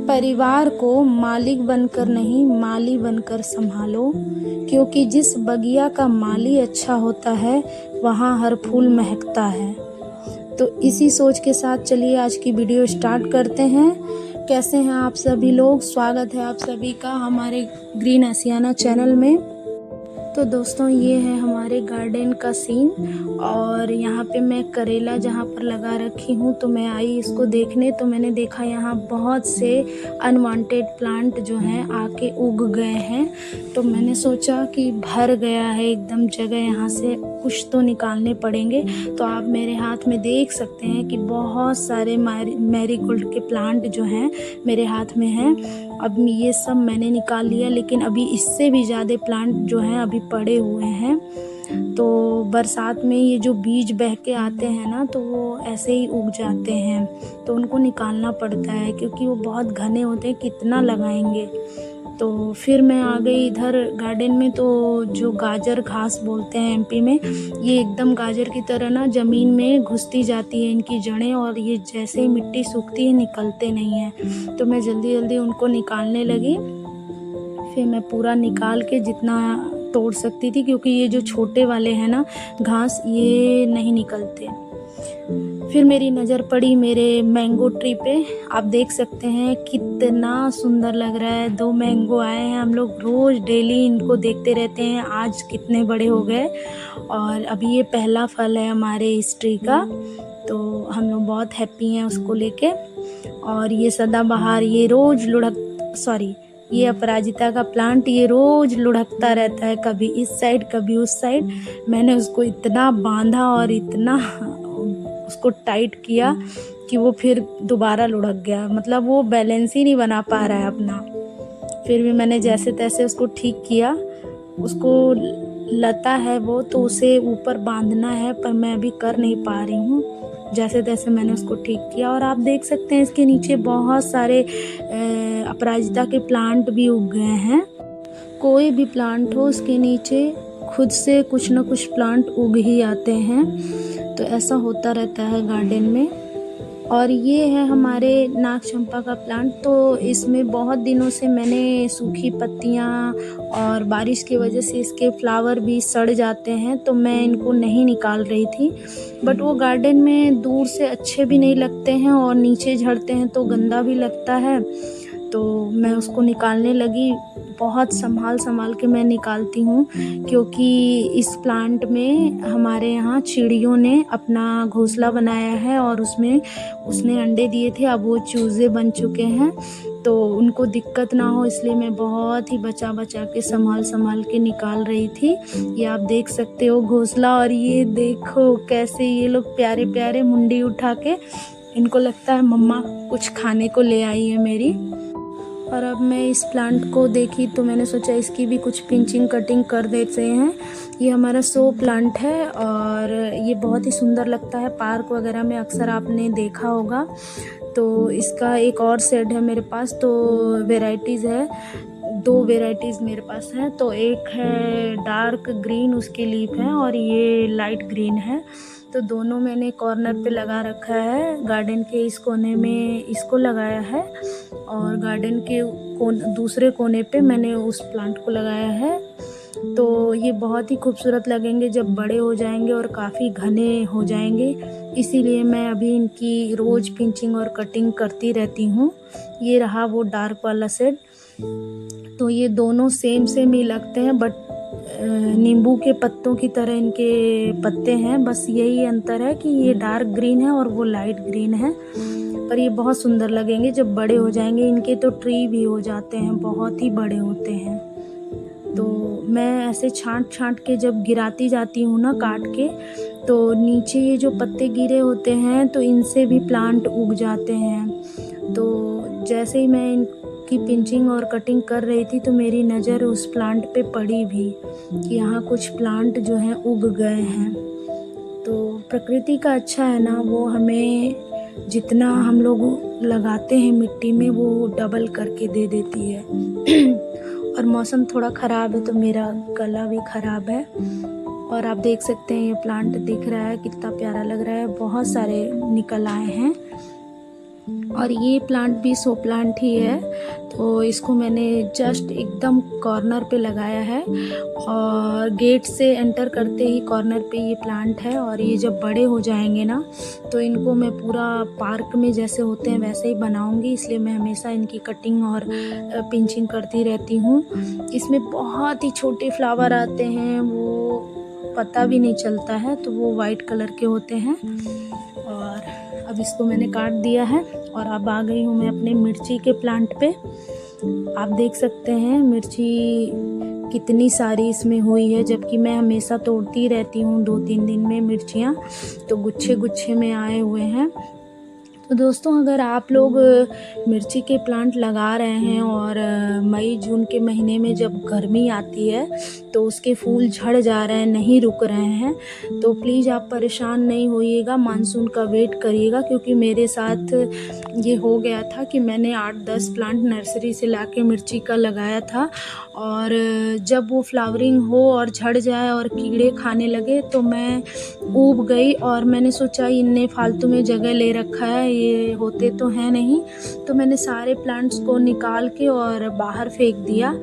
परिवार को मालिक बनकर नहीं माली बनकर संभालो, क्योंकि जिस बगिया का माली अच्छा होता है वहाँ हर फूल महकता है। तो इसी सोच के साथ चलिए आज की वीडियो स्टार्ट करते हैं। कैसे हैं आप सभी लोग? स्वागत है आप सभी का हमारे ग्रीन आशियाना चैनल में। तो दोस्तों, ये है हमारे गार्डन का सीन और यहाँ पे मैं करेला जहाँ पर लगा रखी हूँ तो मैं आई इसको देखने। तो मैंने देखा यहाँ बहुत से अनवांटेड प्लांट जो हैं आके उग गए हैं। तो मैंने सोचा कि भर गया है एकदम जगह, यहाँ से कुछ तो निकालने पड़ेंगे। तो आप मेरे हाथ में देख सकते हैं कि बहुत सारे मैरीगोल्ड के प्लांट जो हैं मेरे हाथ में हैं। अब ये सब मैंने निकाल लिया, लेकिन अभी इससे भी ज़्यादा प्लांट जो हैं अभी पड़े हुए हैं। तो बरसात में ये जो बीज बह के आते हैं ना, तो वो ऐसे ही उग जाते हैं, तो उनको निकालना पड़ता है क्योंकि वो बहुत घने होते हैं, कितना लगाएंगे। तो फिर मैं आ गई इधर गार्डन में। तो जो गाजर घास बोलते हैं एमपी में, ये एकदम गाजर की तरह ना ज़मीन में घुसती जाती है इनकी जड़ें, और ये जैसे ही मिट्टी सूखती है निकलते नहीं हैं। तो मैं जल्दी जल्दी उनको निकालने लगी। फिर मैं पूरा निकाल के जितना तोड़ सकती थी, क्योंकि ये जो छोटे वाले हैं ना घास, ये नहीं निकलते। फिर मेरी नज़र पड़ी मेरे मैंगो ट्री पे। आप देख सकते हैं कितना सुंदर लग रहा है। 2 मैंगो आए हैं। हम लोग रोज़ डेली इनको देखते रहते हैं आज कितने बड़े हो गए, और अभी ये पहला फल है हमारे इस ट्री का। तो हम लोग बहुत हैप्पी हैं उसको लेके। और ये सदाबहार, ये रोज़ ये अपराजिता का प्लांट ये रोज़ लुढ़कता रहता है, कभी इस साइड कभी उस साइड। मैंने उसको इतना बांधा और इतना उसको टाइट किया कि वो फिर दोबारा लुढ़क गया। मतलब वो बैलेंस ही नहीं बना पा रहा है अपना। फिर भी मैंने जैसे तैसे उसको ठीक किया। उसको लता है वो, तो उसे ऊपर बांधना है, पर मैं अभी कर नहीं पा रही हूँ। जैसे तैसे मैंने उसको ठीक किया। और आप देख सकते हैं इसके नीचे बहुत सारे अपराजिता के प्लांट भी उग गए हैं। कोई भी प्लांट हो, उसके नीचे खुद से कुछ न कुछ प्लांट उग ही आते हैं। तो ऐसा होता रहता है गार्डन में। और ये है हमारे नाग चंपा का प्लांट। तो इसमें बहुत दिनों से मैंने सूखी पत्तियाँ और बारिश की वजह से इसके फ्लावर भी सड़ जाते हैं, तो मैं इनको नहीं निकाल रही थी। बट वो गार्डन में दूर से अच्छे भी नहीं लगते हैं और नीचे झड़ते हैं तो गंदा भी लगता है। तो मैं उसको निकालने लगी। बहुत संभाल के मैं निकालती हूँ, क्योंकि इस प्लांट में हमारे यहाँ चिड़ियों ने अपना घोंसला बनाया है और उसने अंडे दिए थे। अब वो चूज़े बन चुके हैं, तो उनको दिक्कत ना हो इसलिए मैं बहुत ही बचा के संभाल के निकाल रही थी। ये आप देख सकते हो घोंसला। और ये देखो कैसे ये लोग प्यारे प्यारे मुंडी उठा के, इनको लगता है मम्मा कुछ खाने को ले आई है मेरी। और अब मैं इस प्लांट को देखी तो मैंने सोचा इसकी भी कुछ पिंचिंग कटिंग कर देते हैं। ये हमारा शो प्लांट है और ये बहुत ही सुंदर लगता है। पार्क वगैरह में अक्सर आपने देखा होगा। तो इसका एक और शेड है मेरे पास। तो वेराइटीज़ है, 2 वेराइटीज़ मेरे पास हैं। तो एक है डार्क ग्रीन, उसकी लीफ है, और ये लाइट ग्रीन है। तो दोनों मैंने कॉर्नर पे लगा रखा है। गार्डन के इस कोने में इसको लगाया है, और गार्डन के दूसरे कोने पे मैंने उस प्लांट को लगाया है। तो ये बहुत ही खूबसूरत लगेंगे जब बड़े हो जाएंगे और काफ़ी घने हो जाएंगे। इसीलिए मैं अभी इनकी रोज़ पिंचिंग और कटिंग करती रहती हूँ। ये रहा वो डार्क वाला शेड। तो ये दोनों सेम ही लगते हैं, बट नींबू के पत्तों की तरह इनके पत्ते हैं। बस यही अंतर है कि ये डार्क ग्रीन है और वो लाइट ग्रीन है। पर ये बहुत सुंदर लगेंगे जब बड़े हो जाएंगे। इनके तो ट्री भी हो जाते हैं, बहुत ही बड़े होते हैं। तो मैं ऐसे छांट के जब गिराती जाती हूँ ना काट के, तो नीचे ये जो पत्ते गिरे होते हैं तो इनसे भी प्लांट उग जाते हैं। तो जैसे ही मैं इनकी पिंचिंग और कटिंग कर रही थी तो मेरी नज़र उस प्लांट पे पड़ी भी कि यहाँ कुछ प्लांट जो हैं उग गए हैं। तो प्रकृति का अच्छा है ना, वो हमें जितना हम लोग लगाते हैं मिट्टी में वो डबल करके दे देती है। और मौसम थोड़ा ख़राब है तो मेरा गला भी ख़राब है। और आप देख सकते हैं ये प्लांट दिख रहा है कितना प्यारा लग रहा है। बहुत सारे निकल आए हैं। और ये प्लांट भी शो प्लांट ही है, तो इसको मैंने जस्ट एकदम कॉर्नर पे लगाया है और गेट से एंटर करते ही कॉर्नर पे ये प्लांट है। और ये जब बड़े हो जाएंगे ना तो इनको मैं पूरा पार्क में जैसे होते हैं वैसे ही बनाऊंगी, इसलिए मैं हमेशा इनकी कटिंग और पिंचिंग करती रहती हूँ। इसमें बहुत ही छोटे फ्लावर आते हैं, वो पता भी नहीं चलता है, तो वो वाइट कलर के होते हैं। और अब इसको मैंने काट दिया है और अब आ गई हूँ मैं अपने मिर्ची के प्लांट पे। आप देख सकते हैं मिर्ची कितनी सारी इसमें हुई है, जबकि मैं हमेशा तोड़ती रहती हूँ 2-3 दिन में मिर्चियाँ, तो गुच्छे गुच्छे में आए हुए हैं। तो दोस्तों, अगर आप लोग मिर्ची के प्लांट लगा रहे हैं और मई जून के महीने में जब गर्मी आती है तो उसके फूल झड़ जा रहे हैं, नहीं रुक रहे हैं, तो प्लीज़ आप परेशान नहीं होइएगा, मानसून का वेट करिएगा। क्योंकि मेरे साथ ये हो गया था कि मैंने 8-10 प्लांट नर्सरी से लाके मिर्ची का लगाया था, और जब वो फ्लावरिंग हो और झड़ जाए और कीड़े खाने लगे तो मैं ऊब गई और मैंने सोचा इनने फालतू में जगह ले रखा है, ये होते तो हैं नहीं, तो मैंने सारे प्लांट्स को निकाल के और बाहर फेंक दिया।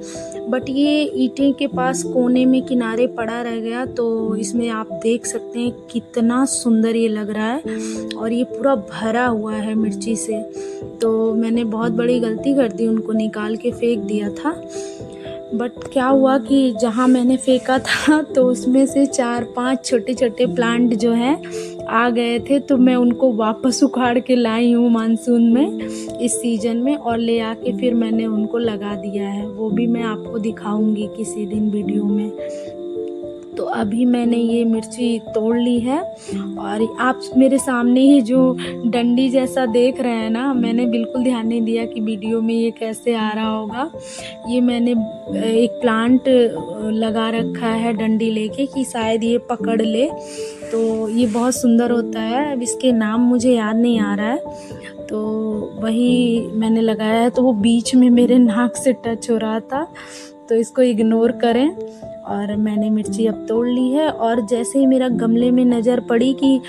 बट ये ईंटें के पास कोने में किनारे पड़ा रह गया, तो इसमें आप देख सकते हैं कितना सुंदर ये लग रहा है और ये पूरा भरा हुआ है मिर्ची से। तो मैंने बहुत बड़ी गलती कर दी, उनको निकाल के फेंक दिया था। बट क्या हुआ कि जहाँ मैंने फेंका था तो उसमें से 4-5 छोटे छोटे प्लांट जो हैं आ गए थे, तो मैं उनको वापस उखाड़ के लाई हूँ मानसून में, इस सीज़न में, और ले आके फिर मैंने उनको लगा दिया है। वो भी मैं आपको दिखाऊंगी किसी दिन वीडियो में। तो अभी मैंने ये मिर्ची तोड़ ली है और आप मेरे सामने ही जो डंडी जैसा देख रहे हैं ना, मैंने बिल्कुल ध्यान नहीं दिया कि वीडियो में ये कैसे आ रहा होगा। ये मैंने एक प्लांट लगा रखा है डंडी लेके कि शायद ये पकड़ ले, तो ये बहुत सुंदर होता है। अब इसके नाम मुझे याद नहीं आ रहा है, तो वही मैंने लगाया है। तो वो बीच में मेरे नाक से टच हो रहा था, तो इसको इग्नोर करें। और मैंने मिर्ची अब तोड़ ली है, और जैसे ही मेरा गमले में नज़र पड़ी कि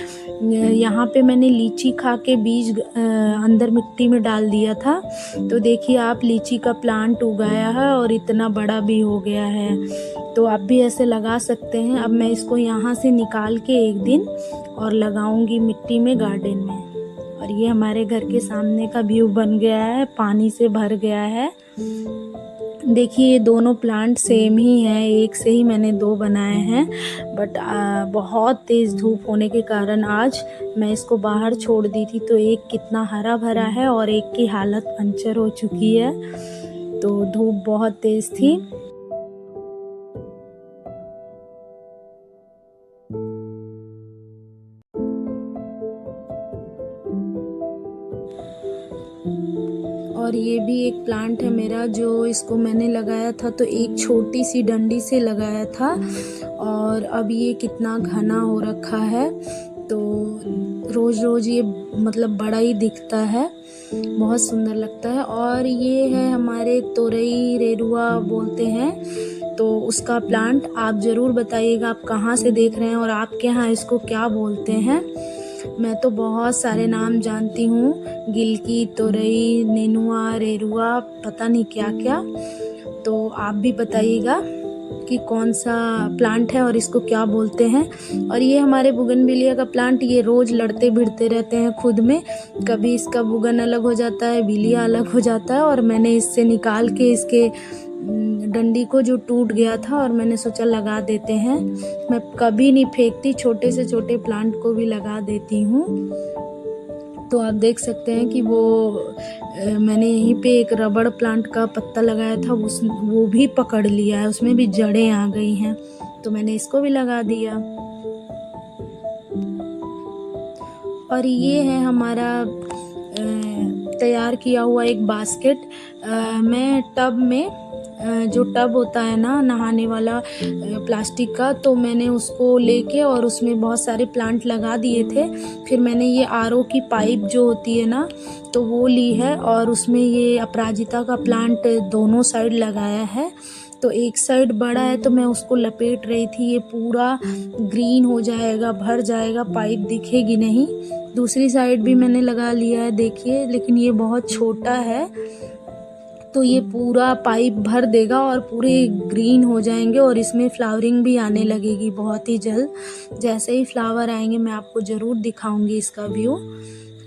यहाँ पे मैंने लीची खा के बीज अंदर मिट्टी में डाल दिया था, तो देखिए आप, लीची का प्लांट उगाया है और इतना बड़ा भी हो गया है। तो आप भी ऐसे लगा सकते हैं। अब मैं इसको यहाँ से निकाल के एक दिन और लगाऊंगी मिट्टी में, गार्डन में। और ये हमारे घर के सामने का व्यू बन गया है, पानी से भर गया है। देखिए ये दोनों प्लांट सेम ही हैं, एक से ही मैंने 2 बनाए हैं। बट बहुत तेज़ धूप होने के कारण आज मैं इसको बाहर छोड़ दी थी, तो एक कितना हरा भरा है और एक की हालत पंचर हो चुकी है। तो धूप बहुत तेज़ थी। और ये भी एक प्लांट है मेरा, जो इसको मैंने लगाया था तो एक छोटी सी डंडी से लगाया था, और अब ये कितना घना हो रखा है। तो रोज़ रोज़ ये मतलब बड़ा ही दिखता है, बहुत सुंदर लगता है। और ये है हमारे तोरई रेरुआ बोलते हैं, तो उसका प्लांट आप ज़रूर बताइएगा आप कहाँ से देख रहे हैं और आपके यहाँ इसको क्या बोलते हैं। मैं तो बहुत सारे नाम जानती हूँ, गिलकी, तोरई, नेनुआ, रेरुआ, पता नहीं क्या क्या। तो आप भी बताइएगा कि कौन सा प्लांट है और इसको क्या बोलते हैं। और ये हमारे बुगनविलिया का प्लांट, ये रोज़ लड़ते भिड़ते रहते हैं खुद में, कभी इसका बुगन अलग हो जाता है, विलिया अलग हो जाता है, और मैंने इससे निकाल के इसके डंडी को जो टूट गया था और मैंने सोचा लगा देते हैं। मैं कभी नहीं फेंकती, छोटे से छोटे प्लांट को भी लगा देती हूँ। तो आप देख सकते हैं कि वो मैंने यहीं पे एक रबड़ प्लांट का पत्ता लगाया था, वो भी पकड़ लिया है, उसमें भी जड़ें आ गई हैं, तो मैंने इसको भी लगा दिया। और ये है हमारा तैयार किया हुआ एक बास्केट मैं टब में जो टब होता है ना नहाने वाला प्लास्टिक का, तो मैंने उसको लेके और उसमें बहुत सारे प्लांट लगा दिए थे। फिर मैंने ये आरओ की पाइप जो होती है ना, तो वो ली है और उसमें ये अपराजिता का प्लांट दोनों साइड लगाया है। तो एक साइड बड़ा है तो मैं उसको लपेट रही थी, ये पूरा ग्रीन हो जाएगा, भर जाएगा, पाइप दिखेगी नहीं। दूसरी साइड भी मैंने लगा लिया है, देखिए, लेकिन ये बहुत छोटा है तो ये पूरा पाइप भर देगा और पूरे ग्रीन हो जाएंगे और इसमें फ्लावरिंग भी आने लगेगी बहुत ही जल्द। जैसे ही फ्लावर आएंगे मैं आपको ज़रूर दिखाऊंगी इसका व्यू,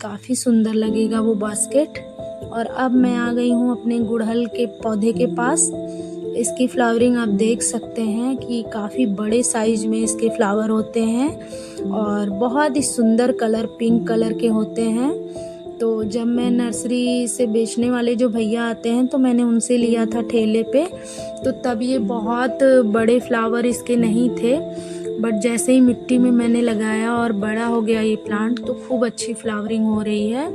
काफ़ी सुंदर लगेगा वो बास्केट। और अब मैं आ गई हूँ अपने गुड़हल के पौधे के पास। इसकी फ्लावरिंग आप देख सकते हैं कि काफ़ी बड़े साइज में इसके फ्लावर होते हैं और बहुत ही सुंदर कलर, पिंक कलर के होते हैं। तो जब मैं नर्सरी से बेचने वाले जो भैया आते हैं तो मैंने उनसे लिया था ठेले पे, तो तब ये बहुत बड़े फ्लावर इसके नहीं थे, बट जैसे ही मिट्टी में मैंने लगाया और बड़ा हो गया ये प्लांट तो खूब अच्छी फ्लावरिंग हो रही है,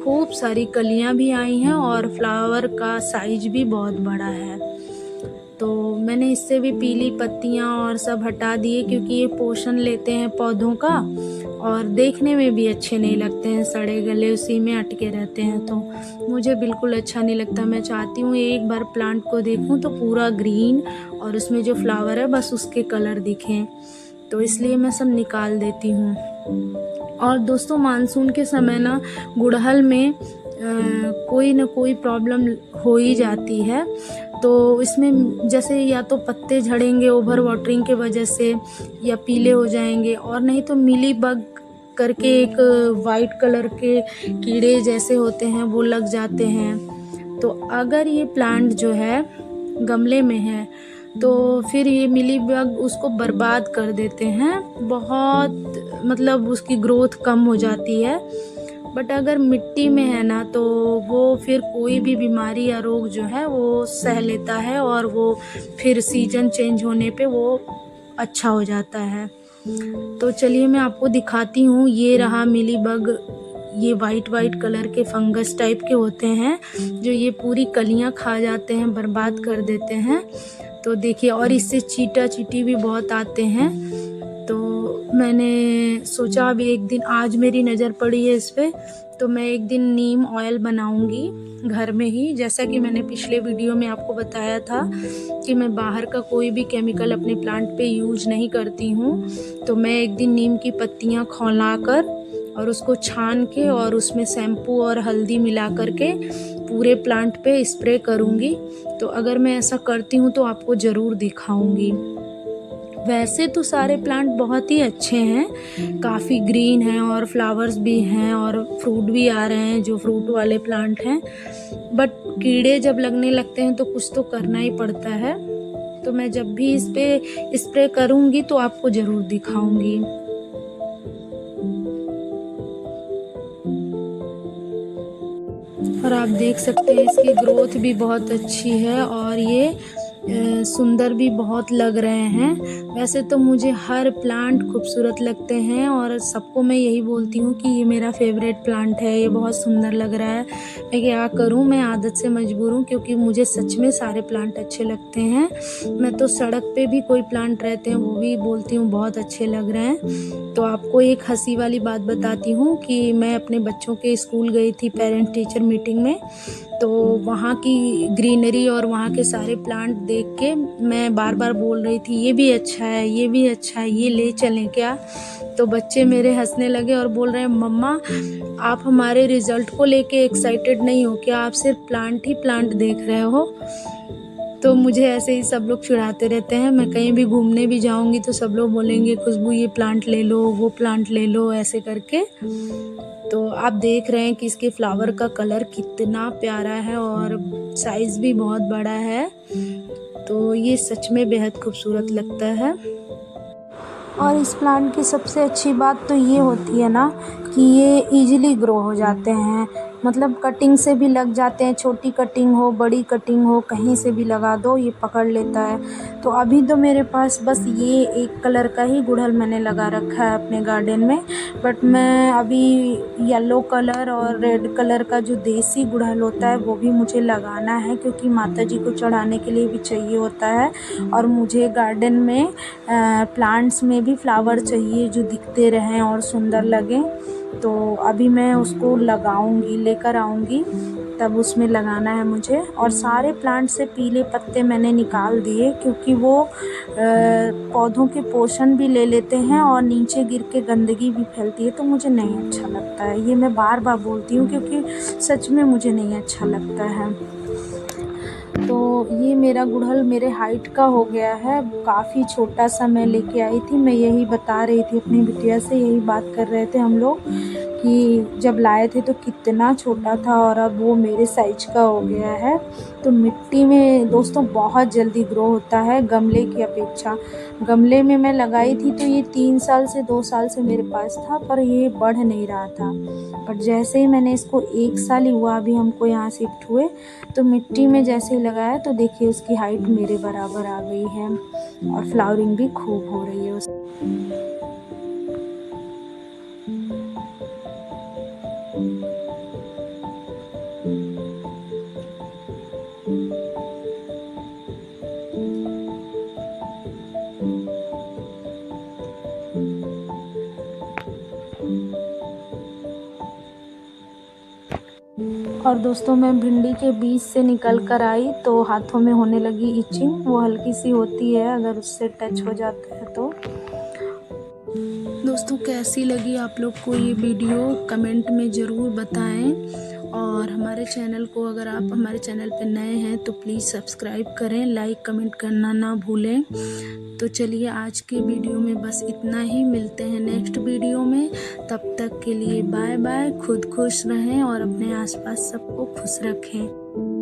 खूब सारी कलियां भी आई हैं और फ्लावर का साइज भी बहुत बड़ा है। तो मैंने इससे भी पीली पत्तियां और सब हटा दिए क्योंकि ये पोषण लेते हैं पौधों का और देखने में भी अच्छे नहीं लगते हैं, सड़े गले उसी में अटके रहते हैं, तो मुझे बिल्कुल अच्छा नहीं लगता। मैं चाहती हूँ एक बार प्लांट को देखूँ तो पूरा ग्रीन और उसमें जो फ्लावर है बस उसके कलर दिखें, तो इसलिए मैं सब निकाल देती हूँ। और दोस्तों मानसून के समय ना गुड़हल में कोई ना कोई प्रॉब्लम हो ही जाती है। तो इसमें जैसे या तो पत्ते झड़ेंगे ओवर वाटरिंग के वजह से या पीले हो जाएंगे, और नहीं तो मिली बग करके एक वाइट कलर के कीड़े जैसे होते हैं वो लग जाते हैं। तो अगर ये प्लांट जो है गमले में है तो फिर ये मिली बग उसको बर्बाद कर देते हैं, बहुत मतलब उसकी ग्रोथ कम हो जाती है। बट अगर मिट्टी में है ना तो वो फिर कोई भी बीमारी या रोग जो है वो सह लेता है और वो फिर सीजन चेंज होने पे वो अच्छा हो जाता है। तो चलिए मैं आपको दिखाती हूँ, ये रहा मिली बग। ये वाइट कलर के फंगस टाइप के होते हैं जो ये पूरी कलियां खा जाते हैं, बर्बाद कर देते हैं। तो देखिए, और इससे चीटा चीटी भी बहुत आते हैं। तो मैंने सोचा अभी एक दिन, आज मेरी नज़र पड़ी है इस पर, तो मैं एक दिन नीम ऑयल बनाऊंगी घर में ही। जैसा कि मैंने पिछले वीडियो में आपको बताया था कि मैं बाहर का कोई भी केमिकल अपने प्लांट पे यूज नहीं करती हूँ, तो मैं एक दिन नीम की पत्तियाँ खौलाकर और उसको छान के और उसमें शैम्पू और हल्दी मिला करके पूरे प्लांट पे स्प्रे करूँगी। तो अगर मैं ऐसा करती हूँ तो आपको ज़रूर दिखाऊंगी। वैसे तो सारे प्लांट बहुत ही अच्छे हैं, काफ़ी ग्रीन हैं और फ्लावर्स भी हैं और फ्रूट भी आ रहे हैं जो फ्रूट वाले प्लांट हैं, बट कीड़े जब लगने लगते हैं तो कुछ तो करना ही पड़ता है। तो मैं जब भी इस पे स्प्रे करूँगी तो आपको ज़रूर दिखाऊंगी। और आप देख सकते हैं इसकी ग्रोथ भी बहुत अच्छी है और ये सुंदर भी बहुत लग रहे हैं। वैसे तो मुझे हर प्लांट खूबसूरत लगते हैं और सबको मैं यही बोलती हूँ कि ये मेरा फेवरेट प्लांट है, ये बहुत सुंदर लग रहा है। मैं क्या करूँ, मैं आदत से मजबूर हूँ क्योंकि मुझे सच में सारे प्लांट अच्छे लगते हैं। मैं तो सड़क पे भी कोई प्लांट रहते हैं वो भी बोलती हूँ बहुत अच्छे लग रहे हैं। तो आपको एक हंसी वाली बात बताती हूँ कि मैं अपने बच्चों के स्कूल गई थी पेरेंट टीचर मीटिंग में, तो वहाँ की ग्रीनरी और वहाँ के सारे प्लांट देख के मैं बार बार बोल रही थी ये भी अच्छा है, ये भी अच्छा है, ये ले चलें क्या। तो बच्चे मेरे हंसने लगे और बोल रहे हैं मम्मा आप हमारे रिज़ल्ट को लेके एक्साइटेड नहीं हो क्या, आप सिर्फ प्लांट ही प्लांट देख रहे हो। तो मुझे ऐसे ही सब लोग चिढ़ाते रहते हैं। मैं कहीं भी घूमने भी जाऊंगी तो सब लोग बोलेंगे खुशबू ये प्लांट ले लो, वो प्लांट ले लो, ऐसे करके। तो आप देख रहे हैं कि इसके फ्लावर का कलर कितना प्यारा है और साइज़ भी बहुत बड़ा है, तो ये सच में बेहद खूबसूरत लगता है। और इस प्लांट की सबसे अच्छी बात तो ये होती है ना कि ये इजीली ग्रो हो जाते हैं। मतलब कटिंग से भी लग जाते हैं, छोटी कटिंग हो बड़ी कटिंग हो कहीं से भी लगा दो ये पकड़ लेता है। तो अभी तो मेरे पास बस ये एक कलर का ही गुड़हल मैंने लगा रखा है अपने गार्डन में, बट मैं अभी येलो कलर और रेड कलर का जो देसी गुड़हल होता है वो भी मुझे लगाना है, क्योंकि माता जी को चढ़ाने के लिए भी चाहिए होता है। और मुझे गार्डन में प्लांट्स में भी फ्लावर चाहिए जो दिखते रहें और सुंदर लगें। तो अभी मैं उसको लगाऊंगी, लेकर आऊंगी, तब उसमें लगाना है मुझे। और सारे प्लांट से पीले पत्ते मैंने निकाल दिए, क्योंकि वो पौधों के पोषण भी ले लेते हैं और नीचे गिर के गंदगी भी फैलती है, तो मुझे नहीं अच्छा लगता है। ये मैं बार बार बोलती हूँ क्योंकि सच में मुझे नहीं अच्छा लगता है। तो ये मेरा गुड़हल मेरे हाइट का हो गया है, काफ़ी छोटा सा मैं लेके आई थी। मैं यही बता रही थी अपनी बिटिया से, यही बात कर रहे थे हम लोग कि जब लाए थे तो कितना छोटा था और अब वो मेरे साइज का हो गया है। तो मिट्टी में दोस्तों बहुत जल्दी ग्रो होता है गमले की अपेक्षा। गमले में मैं लगाई थी तो ये 3 साल से 2 साल से मेरे पास था, पर ये बढ़ नहीं रहा था। पर जैसे ही मैंने इसको 1 साल ही हुआ अभी हमको यहाँ शिफ्ट हुए, तो मिट्टी में जैसे ही लगाया तो देखिए उसकी हाइट मेरे बराबर आ गई है और फ्लावरिंग भी खूब हो रही है उस। और दोस्तों मैं भिंडी के बीज से निकल कर आई तो हाथों में होने लगी इचिंग, वो हल्की सी होती है अगर उससे टच हो जाता है तो। दोस्तों कैसी लगी आप लोग को ये वीडियो कमेंट में ज़रूर बताएं। और हमारे चैनल को, अगर आप हमारे चैनल पर नए हैं तो प्लीज़ सब्सक्राइब करें, लाइक कमेंट करना ना भूलें। तो चलिए आज के वीडियो में बस इतना ही, मिलते हैं नेक्स्ट वीडियो में। तब तक के लिए बाय बाय, खुद खुश रहें और अपने आसपास सबको खुश रखें।